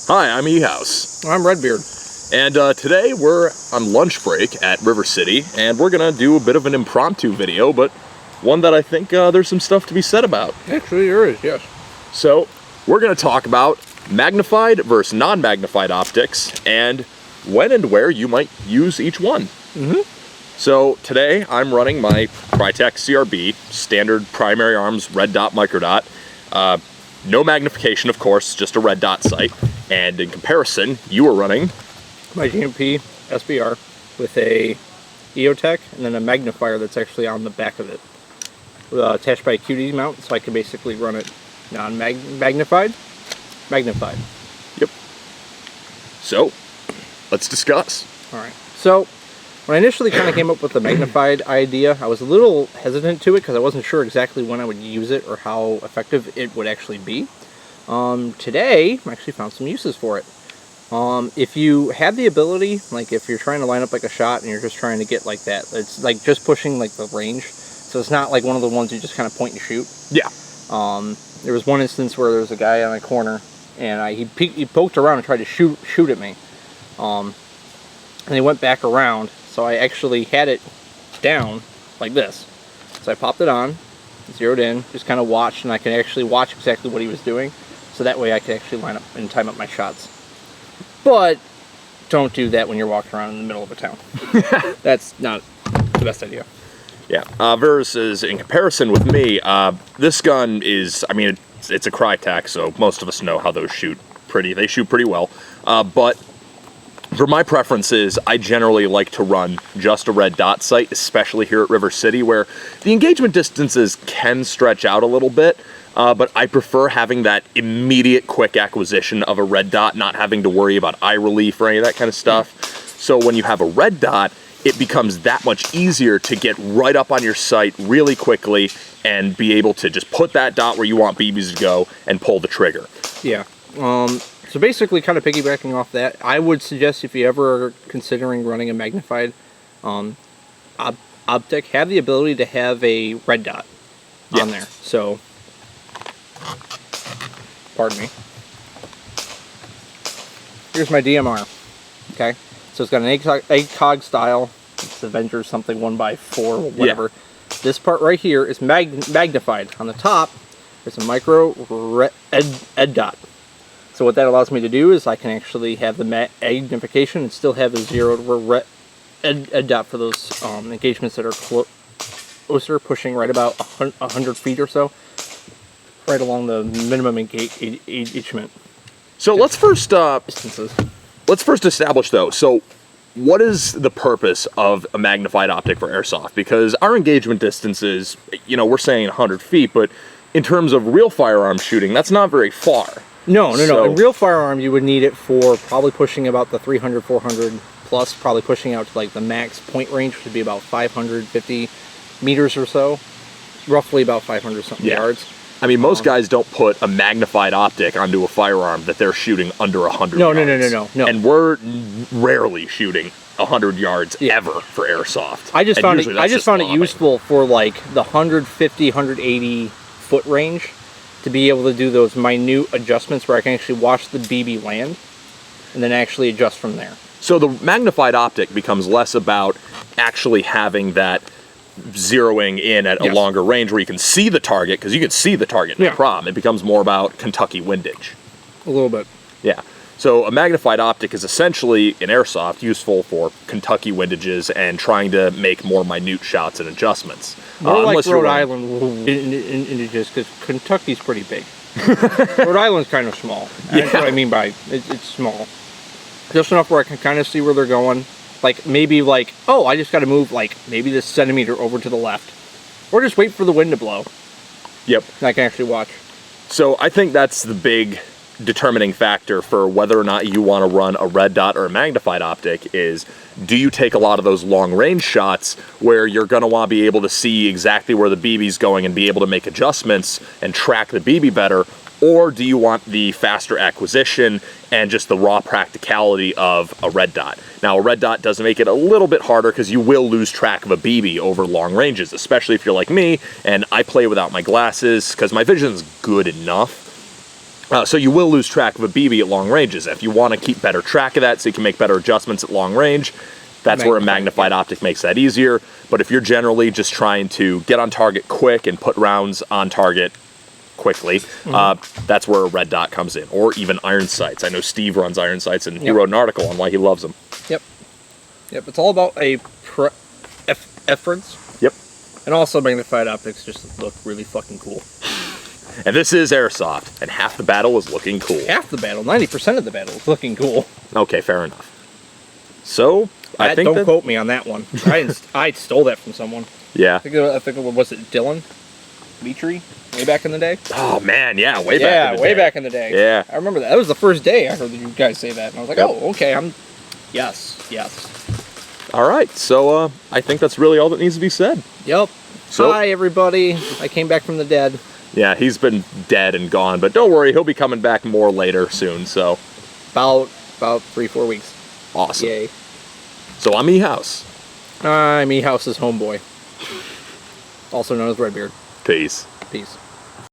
Hi, I'm E-House. I'm Redbeard. And today we're on lunch break at River City, and we're gonna do a bit of an impromptu video, but one that I think there's some stuff to be said about. Actually, there is, yes. So, we're gonna talk about magnified versus non-magnified optics, and when and where you might use each one. So, today I'm running my Crytek CRB, standard primary arms red dot micro dot. No magnification, of course, just a red dot sight. And in comparison, you are running My GMP SBR with a EOTech and then a magnifier that's actually on the back of it. Attached by a QD mount, so I can basically run it non-magnified, magnified. Yep. So, let's discuss. Alright, so when I initially kind of came up with the magnified idea, I was a little hesitant to it because I wasn't sure exactly when I would use it or how effective it would actually be. Today, I actually found some uses for it. If you have the ability, like if you're trying to line up like a shot and you're just trying to get like that, it's like just pushing like the range. So it's not like one of the ones you just kind of point and shoot. Yeah. There was one instance where there was a guy on a corner and he poked around and tried to shoot at me. And he went back around, so I actually had it down like this. So I popped it on, zeroed in, just kind of watched, and I can actually watch exactly what he was doing. So that way I could actually line up and time up my shots. But don't do that when you're walking around in the middle of a town. That's not the best idea. Yeah. Versus, in comparison with me, this gun is, I mean, it's a Crytek, so most of us know how those shoot pretty. They shoot pretty well. But for my preferences, I generally like to run just a red dot sight, especially here at River City, where the engagement distances can stretch out a little bit. But I prefer having that immediate quick acquisition of a red dot, not having to worry about eye relief or any of that kind of stuff. So when you have a red dot, it becomes that much easier to get right up on your sight really quickly and be able to just put that dot where you want BBs to go and pull the trigger. Yeah. So basically, kind of piggybacking off that, I would suggest if you ever are considering running a magnified optic, have the ability to have a red dot on there. So, pardon me. Here's my DMR. Okay, so it's got an ACOG style. It's Avengers something 1x4, whatever. Yeah. This part right here is magnified. On the top, there's a micro red dot. So what that allows me to do is I can actually have the magnification and still have a zeroed red dot for those engagements that are closer, pushing right about 100 feet or so, right along the minimum engagement. So let's first establish though. So what is the purpose of a magnified optic for airsoft? Because our engagement distances, you know, we're saying 100 feet, but in terms of real firearm shooting, that's not very far. No. In real firearm, you would need it for probably pushing about the 300, 400 plus, probably pushing out to like the max point range, which would be about 550 meters or so, roughly about 500 something yards. I mean, most guys don't put a magnified optic onto a firearm that they're shooting under 100 yards. No. And we're rarely shooting 100 yards ever for airsoft. I just found it useful for like the 150, 180 foot range, to be able to do those minute adjustments where I can actually watch the BB land and then actually adjust from there. So the magnified optic becomes less about actually having that zeroing in at a longer range where you can see the target, because you can see the target, no problem. It becomes more about Kentucky windage. A little bit. Yeah. So a magnified optic is essentially, in airsoft, useful for Kentucky windages and trying to make more minute shots and adjustments. More like Rhode Island windages, because Kentucky's pretty big. Rhode Island's kind of small. That's what I mean by it's small. Just enough where I can kind of see where they're going. Like maybe like, oh, I just got to move like maybe this centimeter over to the left. Or just wait for the wind to blow. Yep. And I can actually watch. So I think that's the big determining factor for whether or not you want to run a red dot or a magnified optic is, do you take a lot of those long range shots where you're going to want to be able to see exactly where the BB's going and be able to make adjustments and track the BB better, or do you want the faster acquisition and just the raw practicality of a red dot? Now, a red dot does make it a little bit harder because you will lose track of a BB over long ranges, especially if you're like me and I play without my glasses because my vision's good enough. So you will lose track of a BB at long ranges. If you want to keep better track of that so you can make better adjustments at long range, that's where a magnified optic makes that easier. But if you're generally just trying to get on target quick and put rounds on target quickly, that's where a red dot comes in. Or even iron sights. I know Steve runs iron sights, and he wrote an article on why he loves them. Yep. It's all about a efforts. Yep. And also magnified optics just look really fucking cool. And this is airsoft, and half the battle is looking cool. Half the battle, 90% of the battle is looking cool. Okay, fair enough. So, I think don't quote me on that one. I stole that from someone. Yeah. I think it was it Dylan Mitri way back in the day. Oh man, yeah, way back in the day. Yeah. I remember that. That was the first day I heard you guys say that, and I was like, oh, okay. Yes. All right, so I think that's really all that needs to be said. Yep. So, hi everybody. I came back from the dead. Yeah, he's been dead and gone, but don't worry, he'll be coming back more later soon. So about 3-4 weeks. Awesome. Yay. So I'm E-House. I'm E-House's homeboy, also known as Redbeard. Peace. Peace.